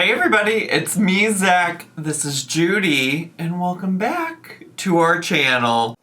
Hey everybody, it's me, Zach. This is Judy, and welcome back to our channel.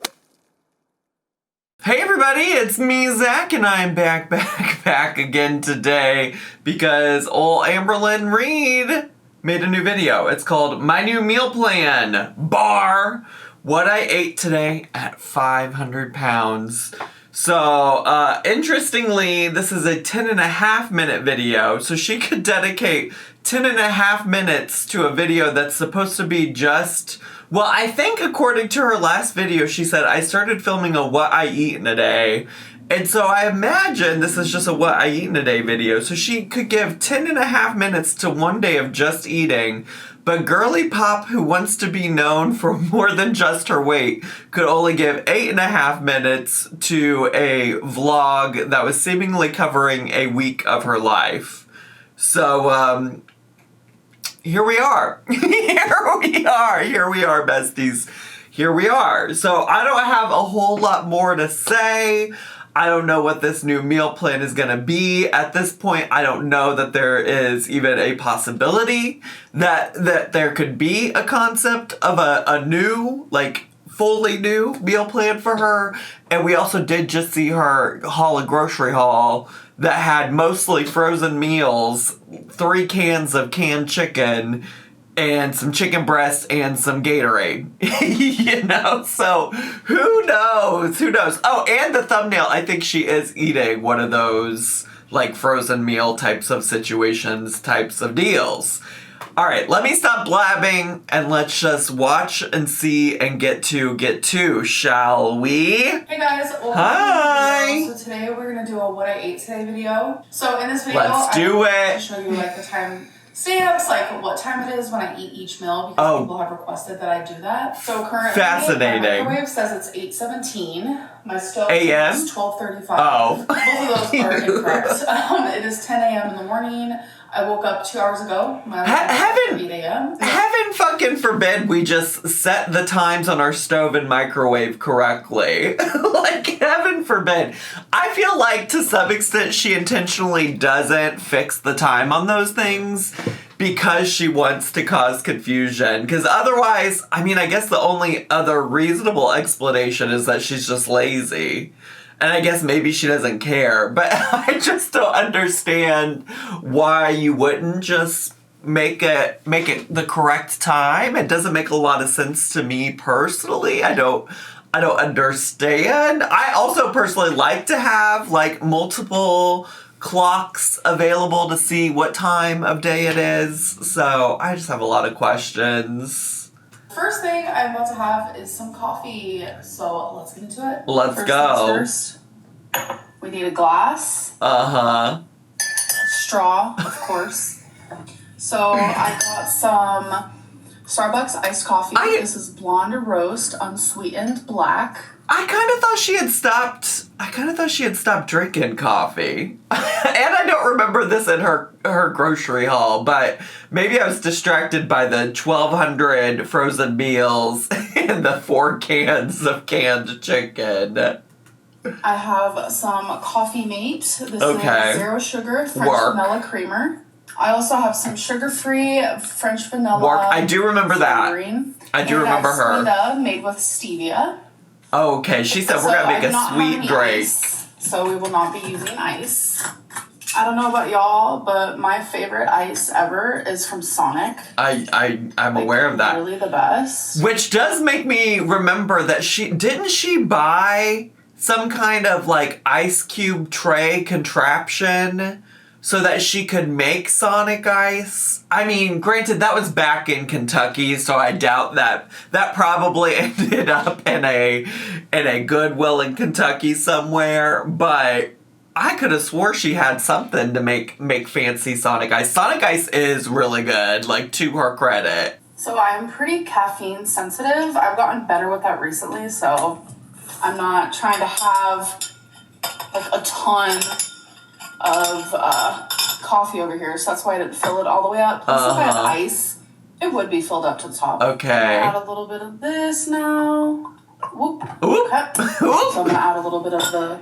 Hey everybody, it's me, Zach, and I'm back again today because old Amberlynn Reed made a new video. It's called My New Meal Plan, bar what I ate today at 500 pounds. So, interestingly, this is a 10.5 minute video, so she could dedicate 10.5 minutes to a video that's supposed to be just, well, I think according to her last video, she said, I started filming a what I eat in a day. And so I imagine this is just a what I eat in a day video. So she could give 10.5 minutes to one day of just eating. But Girly Pop, who wants to be known for more than just her weight, could only give 8.5 minutes to a vlog that was seemingly covering a week of her life. So, here we are. Here we are, besties. Here we are. So I don't have a whole lot more to say. I don't know what this new meal plan is gonna be. At this point, I don't know that there is even a possibility that there could be a concept of a new, like, fully new meal plan for her. And we also did just see her haul a grocery haul that had mostly frozen meals, 3 cans of canned chicken, and some chicken breasts and some Gatorade. You know, so who knows? Who knows? Oh, and the thumbnail, I think she is eating one of those, like, frozen meal types of situations, types of deals. All right, let me stop blabbing and let's just watch and see and get to, shall we? Hey guys, hi. So today we're gonna do a what I ate today video. So in this video, let's do it. I'll show you like the time stamps, like what time it is when I eat each meal because people have requested that I do that. So currently, fascinating. My microwave says it's 8:17. My stove a.m. says 12:35. Oh. Both of those are incorrect. It is 10 a.m. in the morning. I woke up 2 hours ago. My Heaven 8 a.m. Heaven fucking forbid we just set the times on our stove and microwave correctly. Like, heaven forbid. I feel like to some extent she intentionally doesn't fix the time on those things because she wants to cause confusion. Because otherwise, I mean, I guess the only other reasonable explanation is that she's just lazy. And I guess maybe she doesn't care, but I just don't understand why you wouldn't just make it the correct time. It doesn't make a lot of sense to me personally. I don't understand. I also personally like to have like multiple clocks available to see what time of day it is. So I just have a lot of questions. First thing I'm about to have is some coffee, so let's get into it. Let's go. First, we need a glass. Straw, of course. So I got some Starbucks iced coffee. This is blonde roast, unsweetened black. I kind of thought she had stopped drinking coffee. And I don't remember this in her grocery haul, but maybe I was distracted by the 1,200 frozen meals and the 4 cans of canned chicken. I have some Coffee Mate. This is 0 sugar French vanilla creamer. I also have some sugar-free French vanilla. I do remember that. I do remember her. Soda made with stevia. Okay, she said we're gonna make a sweet drink. So we will not be using ice. I don't know about y'all, but my favorite ice ever is from Sonic. I'm aware of that. Really the best. Which does make me remember that she buy some kind of like ice cube tray contraption so that she could make Sonic ice. I mean, granted, that was back in Kentucky, so I doubt that probably ended up in a Goodwill in Kentucky somewhere, but I could have swore she had something to make fancy Sonic ice. Sonic ice is really good, like, to her credit. So I'm pretty caffeine sensitive. I've gotten better with that recently, so I'm not trying to have like a ton of coffee over here, so that's why I didn't fill it all the way up. Plus, if I had ice, it would be filled up to the top. Okay. I'm gonna add a little bit of this now. Whoop. Whoop. Okay. So I'm gonna add a little bit of the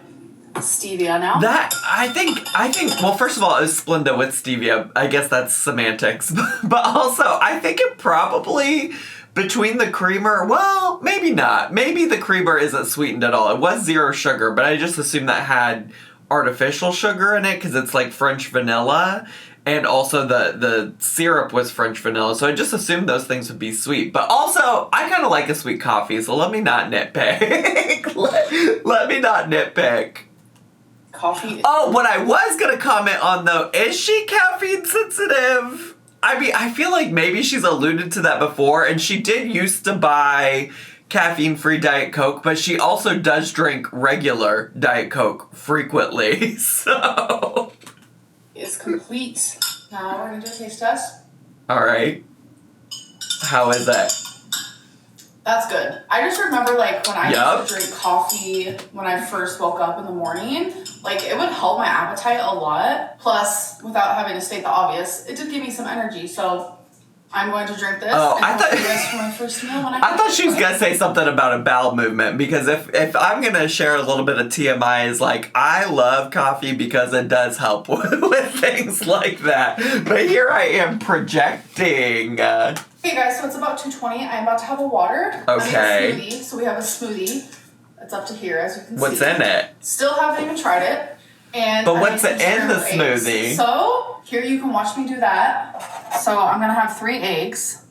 stevia now. I think, well, first of all, it was Splenda with stevia. I guess that's semantics. But also, I think it probably, between the creamer, well, maybe not. Maybe the creamer isn't sweetened at all. It was 0 sugar, but I just assumed that had artificial sugar in it because it's like French vanilla. And also the syrup was French vanilla, so I just assumed those things would be sweet. But also, I kind of like a sweet coffee, so let me not nitpick. let me not nitpick. Coffee. Oh, what I was going to comment on, though, is she caffeine sensitive? I mean, I feel like maybe she's alluded to that before, and she did used to buy caffeine-free Diet Coke, but she also does drink regular Diet Coke frequently, so... Is complete. Now we're going to do a taste test. All right. How is it? That's good. I just remember, like, when I used to drink coffee when I first woke up in the morning, like, it would help my appetite a lot. Plus, without having to state the obvious, it did give me some energy. So, I'm going to drink this. Oh, and I thought this for my first meal when I thought she was gonna say something about a bowel movement, because if I'm gonna share a little bit of TMI, is like, I love coffee because it does help with things like that. But here I am projecting. Hey guys, so it's about 2:20. I'm about to have a water. Okay. I made a smoothie, so we have a smoothie. It's up to here, as you can see. What's in it? Still haven't even tried it. But what's in the smoothie? So, here you can watch me do that. So, I'm going to have 3 eggs.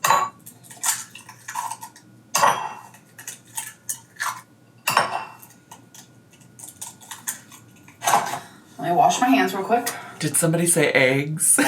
Let me wash my hands real quick. Did somebody say eggs?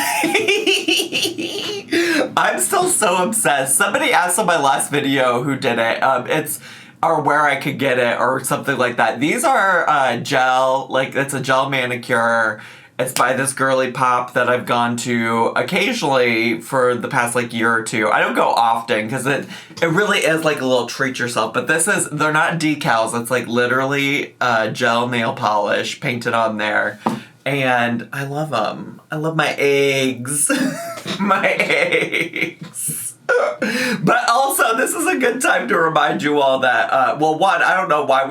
I'm still so obsessed. Somebody asked on my last video who did it. Or where I could get it or something like that. These are gel, like it's a gel manicure. It's by this girly pop that I've gone to occasionally for the past like year or two. I don't go often because it really is like a little treat yourself. But they're not decals. It's like literally gel nail polish painted on there. And I love them. I love my eggs. My eggs. But also, this is a good time to remind you all that, well, one, I don't know why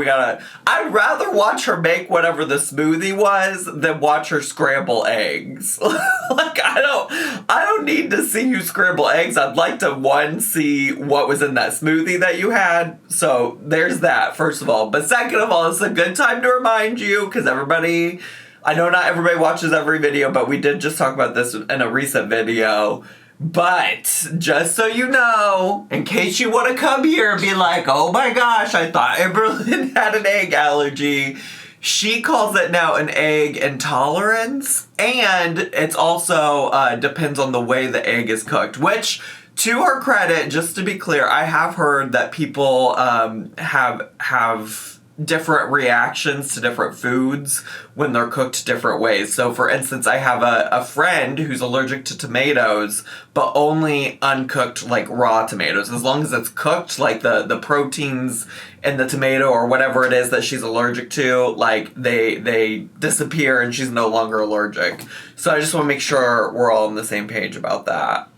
I'd rather watch her make whatever the smoothie was than watch her scramble eggs. Like, I don't need to see you scramble eggs. I'd like to, one, see what was in that smoothie that you had. So, there's that, first of all. But second of all, it's a good time to remind you, because I know not everybody watches every video, but we did just talk about this in a recent video. But, just so you know, in case you want to come here and be like, oh my gosh, I thought Amberlynn had an egg allergy, she calls it now an egg intolerance, and it's also depends on the way the egg is cooked, which, to her credit, just to be clear, I have heard that people have different reactions to different foods when they're cooked different ways. So, for instance, I have a friend who's allergic to tomatoes, but only uncooked, like, raw tomatoes. As long as it's cooked, like, the proteins in the tomato or whatever it is that she's allergic to, like, they disappear and she's no longer allergic. So I just want to make sure we're all on the same page about that.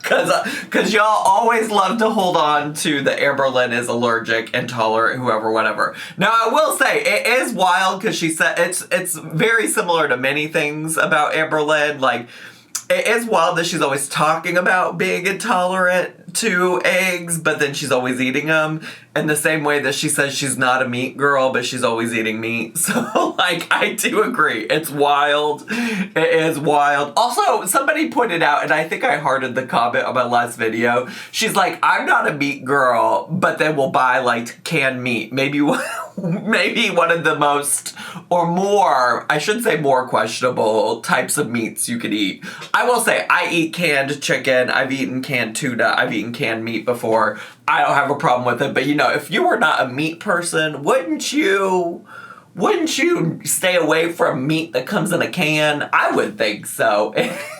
Because y'all always love to hold on to the Amberlynn is allergic, intolerant, whoever, whatever. Now, I will say, it is wild because she said it's very similar to many things about Amberlynn. Like, it is wild that she's always talking about being intolerant to eggs, but then she's always eating them. In the same way that she says she's not a meat girl, but she's always eating meat. So, like, I do agree. It's wild. It is wild. Also, somebody pointed out, and I think I hearted the comment on my last video, she's like, I'm not a meat girl, but then we'll buy, like, canned meat. Maybe one of the most, or more, I should say more questionable types of meats you could eat. I will say, I eat canned chicken, I've eaten canned tuna, I've eaten canned meat before. I don't have a problem with it, but you know, if you were not a meat person, wouldn't you stay away from meat that comes in a can? I would think so.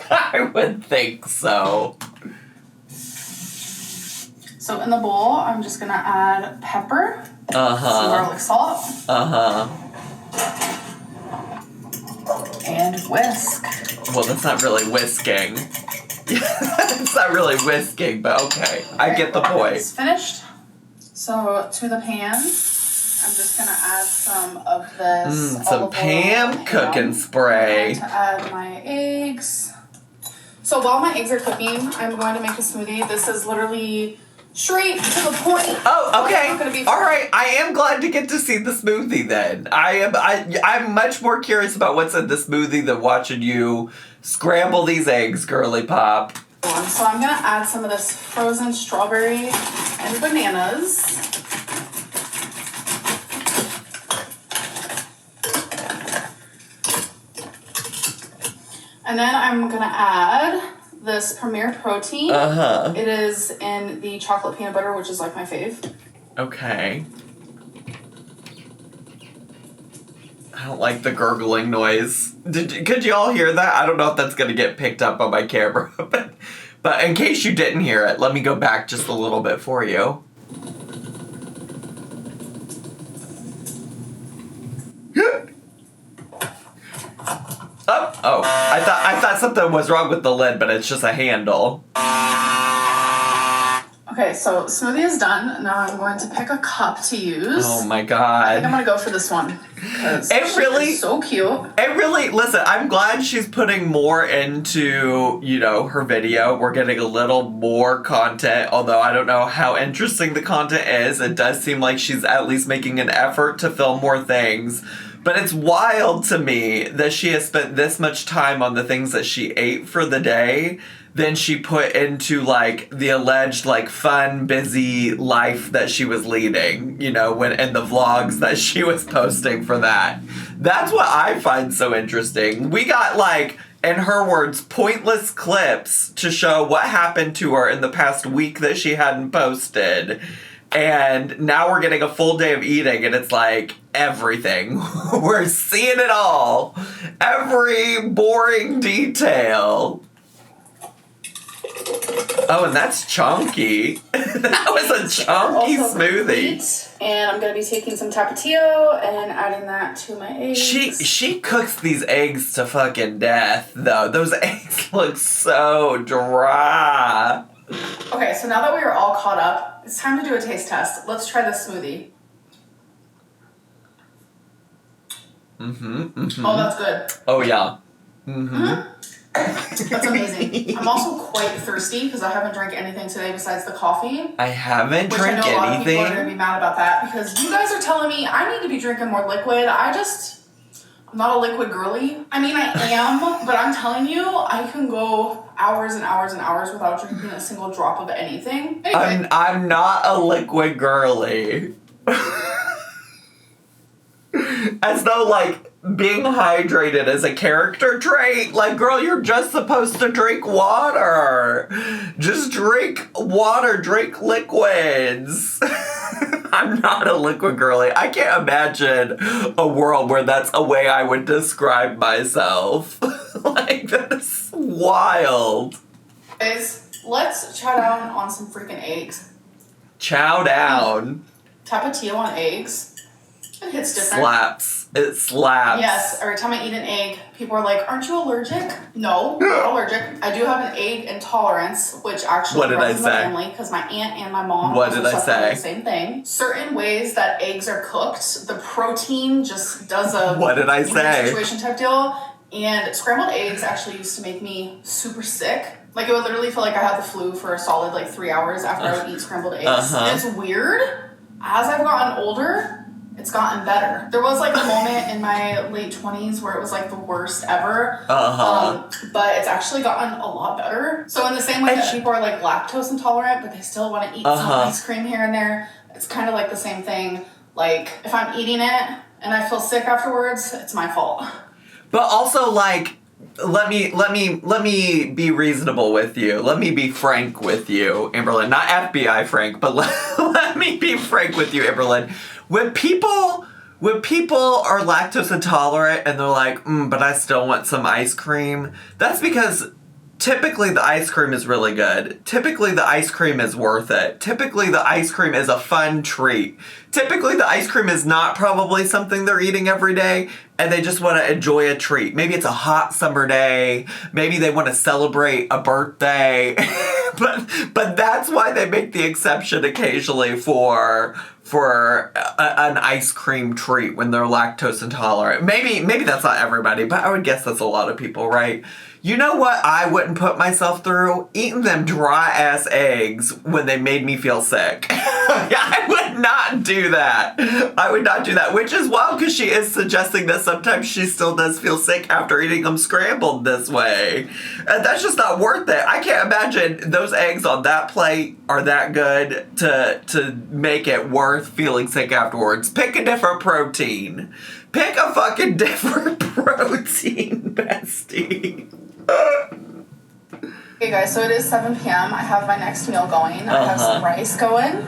I would think so. So in the bowl, I'm just gonna add pepper, some garlic salt, and whisk. Well, that's not really whisking. It's not really whisking, but okay. I get the point. It's finished. So, to the pan. I'm just gonna add some of this some Pam cooking spray. To add my eggs. So while my eggs are cooking, I'm going to make a smoothie. This is literally straight to the point. Oh, okay. All right. I am glad to get to see the smoothie then. I'm much more curious about what's in the smoothie than watching you scramble these eggs, girly pop. So I'm gonna add some of this frozen strawberry and bananas. And then I'm gonna add this Premier Protein. It is in the chocolate peanut butter, which is like my fave. Okay. I don't like the gurgling noise. Could you all hear that? I don't know if that's gonna get picked up on my camera, but in case you didn't hear it, let me go back just a little bit for you. Oh, I thought something was wrong with the lid, but it's just a handle. Okay, so smoothie is done. Now I'm going to pick a cup to use. Oh my god. I think I'm gonna go for this one. It really is so cute. It really, listen, I'm glad she's putting more into, her video. We're getting a little more content, although I don't know how interesting the content is. It does seem like she's at least making an effort to film more things. But it's wild to me that she has spent this much time on the things that she ate for the day than she put into, the alleged, fun, busy life that she was leading, when in the vlogs that she was posting for that. That's what I find so interesting. We got, in her words, pointless clips to show what happened to her in the past week that she hadn't posted. And now we're getting a full day of eating, and it's everything. We're seeing it all. Every boring detail. Oh, and that's chunky. That was a chunky smoothie. And I'm going to be taking some Tapatio and adding that to my eggs. She cooks these eggs to fucking death, though. Those eggs look so dry. Okay, so now that we are all caught up, it's time to do a taste test. Let's try this smoothie. Oh, that's good. Oh, yeah. That's amazing. I'm also quite thirsty because I haven't drank anything today besides the coffee. I haven't drank anything. Which I know a lot of people are going to be mad about that because you guys are telling me I need to be drinking more liquid. I'm not a liquid girly. I mean, I am, but I'm telling you, I can go hours and hours and hours without drinking a single drop of anything. Anyway. I'm not a liquid girly. As though, being hydrated is a character trait. Girl, you're just supposed to drink water. Just drink water, drink liquids. I'm not a liquid girly. I can't imagine a world where that's a way I would describe myself. That's wild. Guys, let's chow down on some freaking eggs. Chow down. Tapatio on eggs. It hits different. It slaps. Yes, every time I eat an egg, people are like, aren't you allergic? No, I'm not allergic. I do have an egg intolerance, which actually runs in the family because my aunt and my mom suffer the same thing. Certain ways that eggs are cooked, the protein just does a situation type deal. And scrambled eggs actually used to make me super sick. It would literally feel like I had the flu for a solid 3 hours after I would eat scrambled eggs. It's weird. As I've gotten older, it's gotten better. There was a moment in my late 20s where it was the worst ever. But it's actually gotten a lot better. So in the same way that people are lactose intolerant, but they still want to eat some ice cream here and there, it's kind of the same thing. If I'm eating it and I feel sick afterwards, it's my fault. But also let me be reasonable with you. Let me be frank with you, Amberlynn. Not FBI Frank, but let me be frank with you, Amberlynn. When people are lactose intolerant and they're but I still want some ice cream, that's because typically the ice cream is really good. Typically the ice cream is worth it. Typically the ice cream is a fun treat. Typically the ice cream is not probably something they're eating every day and they just want to enjoy a treat. Maybe it's a hot summer day. Maybe they want to celebrate a birthday. but that's why they make the exception occasionally for an ice cream treat when they're lactose intolerant. Maybe that's not everybody, but I would guess that's a lot of people, right? You know what I wouldn't put myself through? Eating them dry-ass eggs when they made me feel sick. I would not do that. I would not do that, which is wild because she is suggesting that sometimes she still does feel sick after eating them scrambled this way. And that's just not worth it. I can't imagine those eggs on that plate are that good to make it worth feeling sick afterwards. Pick a different protein. Pick a fucking different protein, bestie. Okay guys, so it is 7 p.m. I have my next meal going. I have some rice going,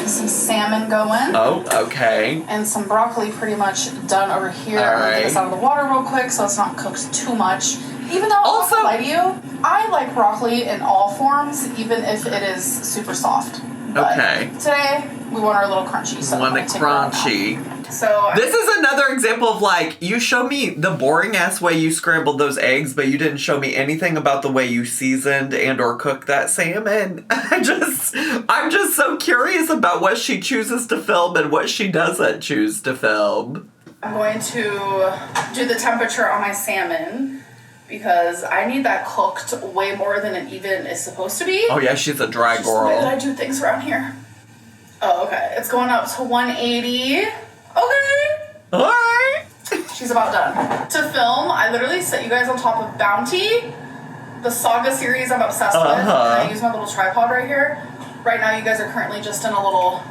some salmon going. Oh, okay. And some broccoli pretty much done over here. I'm gonna get this out of the water real quick so it's not cooked too much. Even though, I'll not lie to you, I like broccoli in all forms, even if it is super soft. But okay. Today, we want our little crunchy. So want it crunchy. So this is another example of like, you show me the boring ass way you scrambled those eggs, but you didn't show me anything about the way you seasoned and or cooked that salmon. I'm just so curious about what she chooses to film and what she doesn't choose to film. I'm going to do the temperature on my salmon because I need that cooked way more than it even is supposed to be. Oh yeah, she's a dry Just girl. the way that I do things around here. Oh, okay. It's going up to 180. Okay. Alright. She's about done. To film, I literally set you guys on top of Bounty, the Saga series I'm obsessed with, and I use my little tripod right here. Right now, you guys are currently just in a little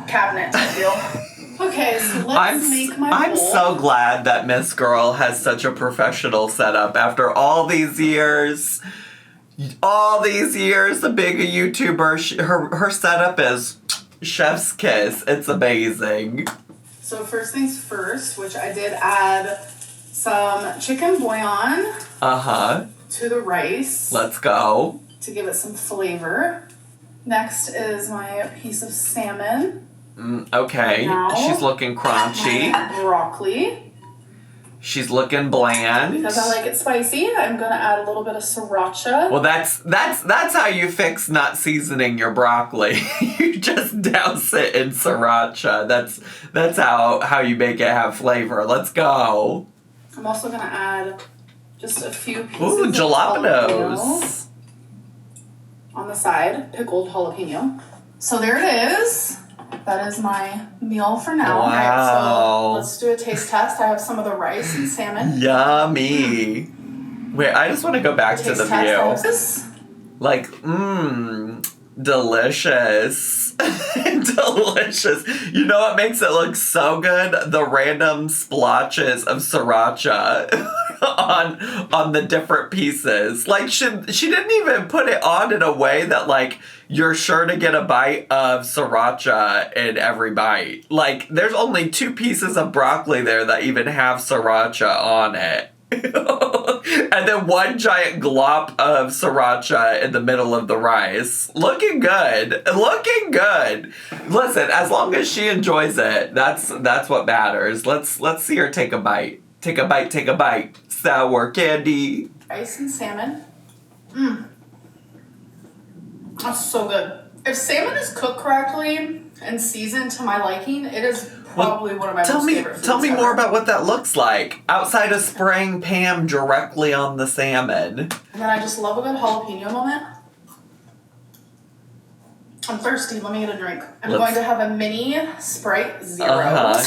cabinet type deal. Okay, so let's make my bowl. I'm so glad that Miss Girl has such a professional setup after all these years. The big YouTuber, her setup is chef's kiss. It's amazing. So first things first, which I did add some chicken bouillon to the rice. Let's go. To give it some flavor. Next is my piece of salmon. Okay, she's looking crunchy. Broccoli. She's looking bland. Because I like it spicy, I'm gonna add a little bit of sriracha. Well, that's how you fix not seasoning your broccoli. You just douse it in sriracha. That's how you make it have flavor. Let's go. I'm also gonna add just a few pieces of jalapenos on the side, pickled jalapeno. So there it is. That is my meal for now. Wow. All right, so let's do a taste test. I have some of the rice and salmon. Yummy. Wait, I just want to go back to the view. Like, delicious. Delicious. You know what makes it look so good? The random splotches of sriracha on the different pieces. Like, she didn't even put it on in a way that, like, you're sure to get a bite of sriracha in every bite. Like, there's only 2 pieces of broccoli there that even have sriracha on it. And then 1 giant glop of sriracha in the middle of the rice. Looking good. Looking good. Listen, as long as she enjoys it, that's what matters. Let's see her take a bite. Take a bite, take a bite. Sour candy. Rice and salmon. That's so good. If salmon is cooked correctly and seasoned to my liking, it is probably one of my most favorite foods. Tell me more about what that looks like. Outside of spraying Pam directly on the salmon. And then I just love a good jalapeno moment. I'm thirsty. Let me get a drink. I'm going to have a mini Sprite Zero.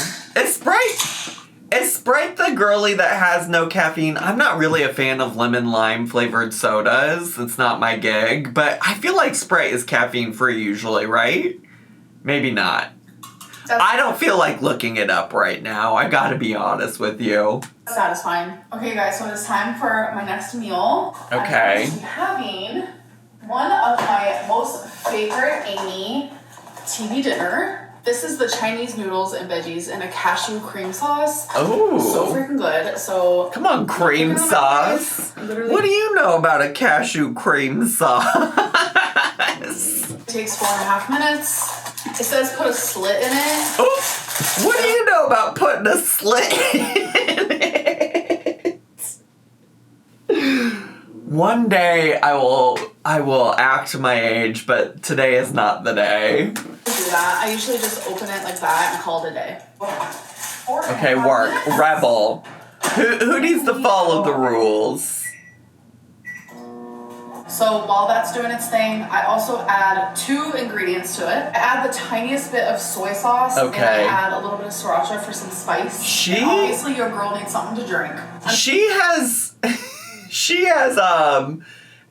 Is Sprite the girly that has no caffeine? I'm not really a fan of lemon lime flavored sodas. It's not my gig. But I feel like Sprite is caffeine free usually, right? Maybe not. I don't feel like looking it up right now. I gotta be honest with you. Satisfying. Okay, guys, so it's time for my next meal. Okay. I'm going to be having one of my most favorite Amy TV dinner. This is the Chinese noodles and veggies in a cashew cream sauce. Oh. So freaking good. So come on, cream sauce. What do you know about a cashew cream sauce? It takes 4.5 minutes. It says put a slit in it. Oh, what do you know about putting a slit in it? One day I will I will act my age, but today is not the day. Do that. I usually just open it like that and call it a day. Okay, work. Rebel. Who needs to follow the rules? So while that's doing its thing, I also add 2 ingredients to it. I add the tiniest bit of soy sauce, and I add a little bit of sriracha for some spice. And obviously, your girl needs something to drink. She has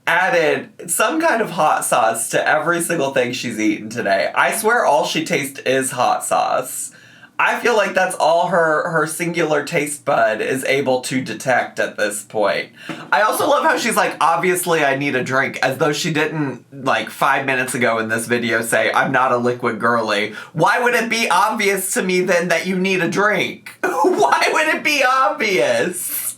added some kind of hot sauce to every single thing she's eaten today. I swear all she tastes is hot sauce. I feel like that's all her singular taste bud is able to detect at this point. I also love how she's like, obviously I need a drink, as though she didn't, like, 5 minutes ago in this video say, I'm not a liquid girly. Why would it be obvious to me then that you need a drink? Why would it be obvious?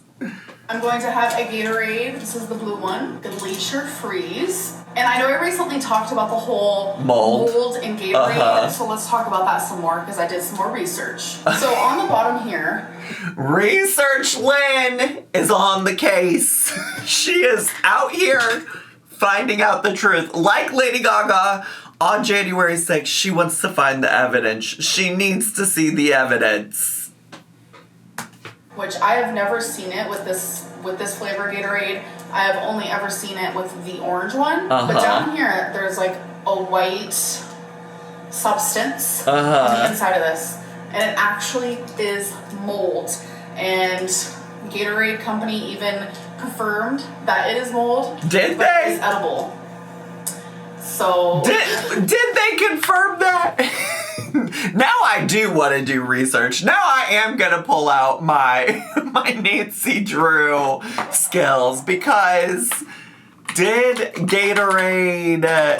I'm going to have a Gatorade. This is the blue one. Glacier Freeze. And I know I recently talked about the whole mold in Gatorade, so let's talk about that some more, because I did some more research. So on the bottom here... Research Lynn is on the case. She is out here finding out the truth. Like Lady Gaga, on January 6th, she wants to find the evidence. She needs to see the evidence. Which I have never seen it with this flavor Gatorade. I have only ever seen it with the orange one. But down here, there's like a white substance on the inside of this. And it actually is mold. And Gatorade company even confirmed that it is mold. Did but they? It's edible. So... Did they confirm that? Now I do want to do research. Now I am going to pull out my Nancy Drew skills, because did Gatorade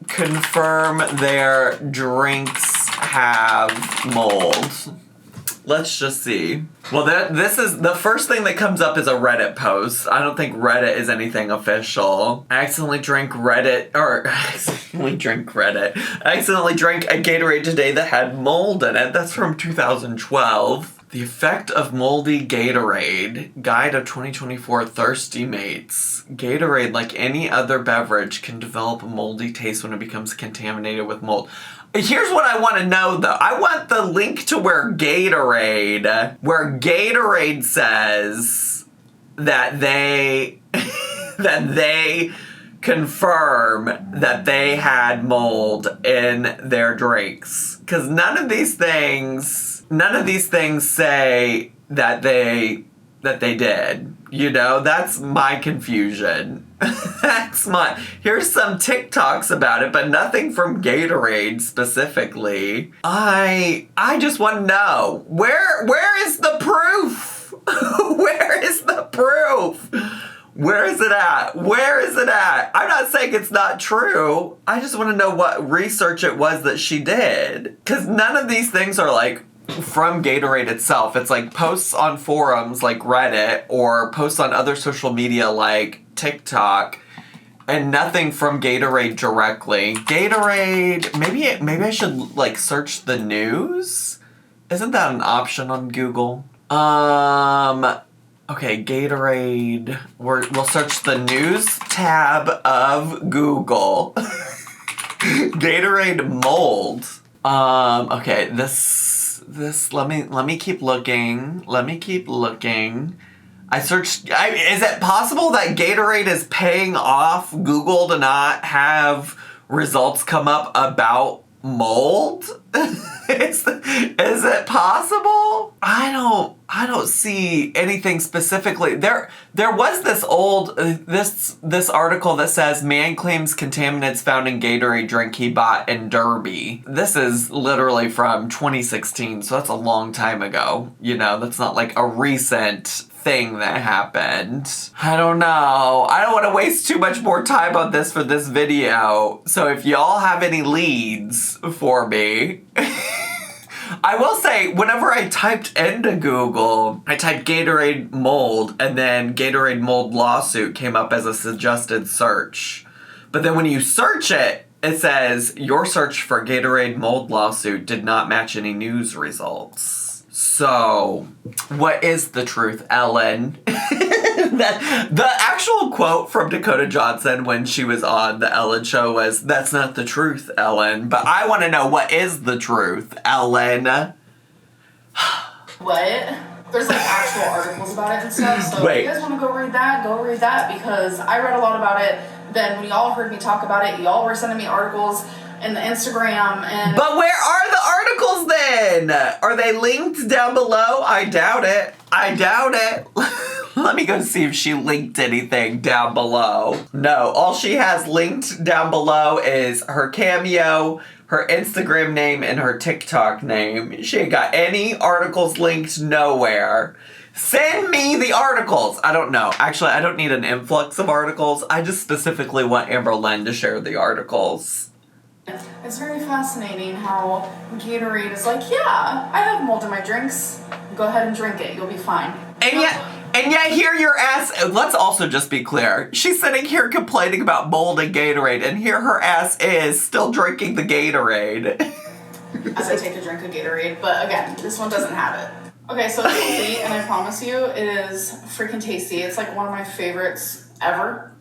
confirm their drinks have mold? Let's just see. Well, this is the first thing that comes up is a Reddit post. I don't think Reddit is anything official. I accidentally drank Reddit. I accidentally drank a Gatorade today that had mold in it. That's from 2012. The effect of moldy Gatorade. Guide of 2024 Thirsty Mates. Gatorade, like any other beverage, can develop a moldy taste when it becomes contaminated with mold. Here's what I want to know, though. I want the link to where Gatorade says that they confirm that they had mold in their drinks. Because none of these things say that they did. You know, that's my confusion. Here's some TikToks about it, but nothing from Gatorade specifically. I just want to know, where is the proof? Where is the proof? Where is it at? Where is it at? I'm not saying it's not true. I just want to know what research it was that she did. Because none of these things are like from Gatorade itself. It's like posts on forums like Reddit or posts on other social media like TikTok, and nothing from Gatorade directly. Gatorade, maybe I should like search the news? Isn't that an option on Google? Okay, Gatorade. We'll search the news tab of Google. Gatorade mold. Okay, this let me keep looking. I searched. Is it possible that Gatorade is paying off Google to not have results come up about mold? Is it possible? I don't see anything specifically. There was this article that says man claims contaminants found in Gatorade drink he bought in Derby. This is literally from 2016, so that's a long time ago. You know, that's not like a recent thing that happened. I don't know. I don't want to waste too much more time on this for this video. So if y'all have any leads for me, I will say, whenever I typed into Google, I typed Gatorade mold, and then Gatorade mold lawsuit came up as a suggested search. But then when you search it, it says, your search for Gatorade mold lawsuit did not match any news results. So, what is the truth, Ellen? The actual quote from Dakota Johnson when she was on the Ellen show was, "That's not the truth, Ellen." But I want to know, what is the truth, Ellen? What? There's like actual articles about it and stuff, so Wait. if you guys want to go read that, because I read a lot about it. Then when y'all heard me talk about it, y'all were sending me articles in the Instagram and... But where are the articles then? Are they linked down below? I doubt it. Let me go see if she linked anything down below. No, all she has linked down below is her Cameo, her Instagram name, and her TikTok name. She ain't got any articles linked nowhere. Send me the articles. I don't know. Actually, I don't need an influx of articles. I just specifically want Amberlynn to share the articles. It's very fascinating how Gatorade is like, yeah, I have mold in my drinks. Go ahead and drink it. You'll be fine. And yet here your ass, let's also just be clear. She's sitting here complaining about mold and Gatorade, and here her ass is still drinking the Gatorade. As I take a drink of Gatorade, but again, this one doesn't have it. Okay, so it's complete, and I promise you, it is freaking tasty. It's like one of my favorites ever.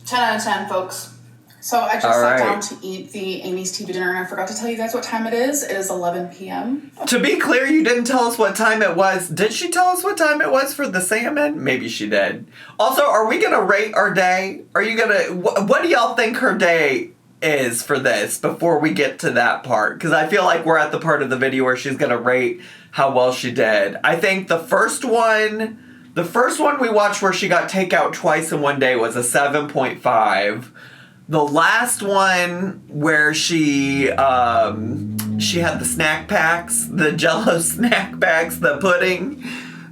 10 out of 10, folks. So I just sat down to eat the Amy's TV dinner, and I forgot to tell you guys what time it is. It is 11 p.m. To be clear, you didn't tell us what time it was. Did she tell us what time it was for the salmon? Maybe she did. Also, are we going to rate our day? Are you going to... What do y'all think her day is for this before we get to that part? Because I feel like we're at the part of the video where she's going to rate how well she did. I think the first one we watched where she got takeout twice in one day was a 7.5. The last one where she had the snack packs, the Jell-O snack packs, the pudding,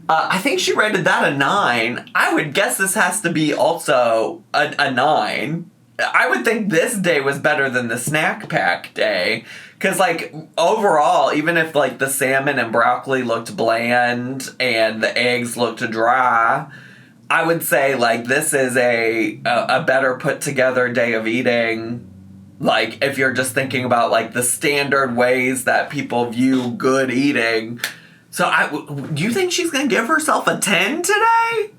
I think she rated that a 9. I would guess this has to be also a 9. I would think this day was better than the snack pack day. Because, like, overall, even if, like, the salmon and broccoli looked bland and the eggs looked dry, I would say, like, this is a better put-together day of eating. Like, if you're just thinking about, like, the standard ways that people view good eating. So, do you think she's going to give herself a 10 today?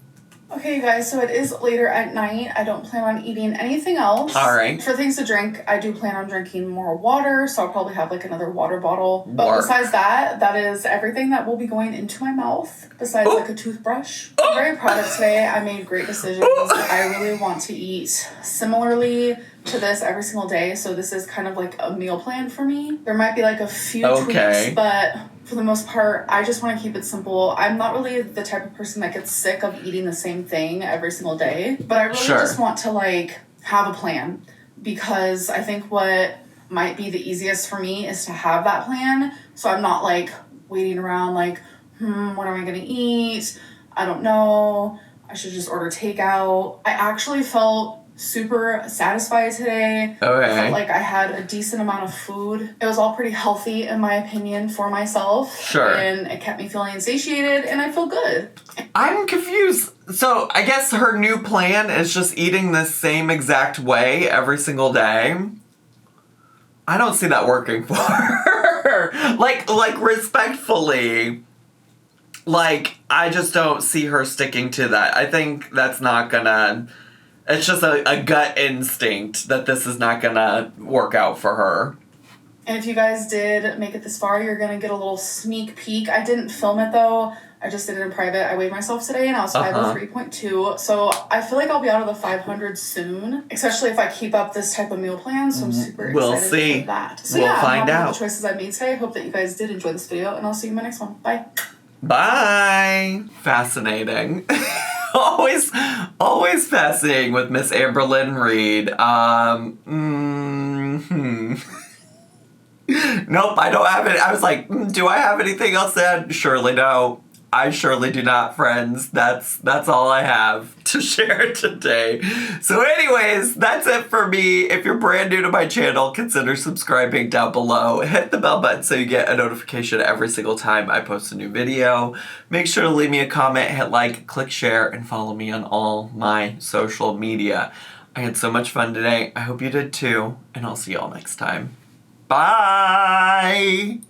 Okay, you guys, so it is later at night. I don't plan on eating anything else. All right. For things to drink, I do plan on drinking more water, so I'll probably have, like, another water bottle. But besides that, that is everything that will be going into my mouth, besides, like, a toothbrush. I'm very proud of today. I made great decisions. I really want to eat similarly to this every single day, so this is kind of like a meal plan for me. There might be, like, a few tweaks, but... for the most part, I just want to keep it simple. I'm not really the type of person that gets sick of eating the same thing every single day. But I really just want to, like, have a plan. Because I think what might be the easiest for me is to have that plan. So I'm not, like, waiting around, like, what am I going to eat? I don't know. I should just order takeout. I actually felt super satisfied today. I felt like I had a decent amount of food. It was all pretty healthy, in my opinion, for myself. And it kept me feeling satiated, and I feel good. I'm confused. So I guess her new plan is just eating the same exact way every single day. I don't see that working for her. like respectfully. Like, I just don't see her sticking to that. I think that's not gonna... It's just a gut instinct that this is not gonna work out for her. And if you guys did make it this far, you're gonna get a little sneak peek. I didn't film it though. I just did it in private. I weighed myself today and I was 503.2. So I feel like I'll be out of the 500 soon, especially if I keep up this type of meal plan. So I'm super excited for that. So we'll find out. The choices I made today. I hope that you guys did enjoy this video, and I'll see you in my next one. Bye. Bye. Fascinating. always fascinating with Miss Amberlynn Reid. Nope, I don't have it. I was like, do I have anything else to add? Surely no. I surely do not, friends. That's all I have to share today. So anyways, that's it for me. If you're brand new to my channel, consider subscribing down below. Hit the bell button so you get a notification every single time I post a new video. Make sure to leave me a comment, hit like, click share, and follow me on all my social media. I had so much fun today. I hope you did too, and I'll see y'all next time. Bye!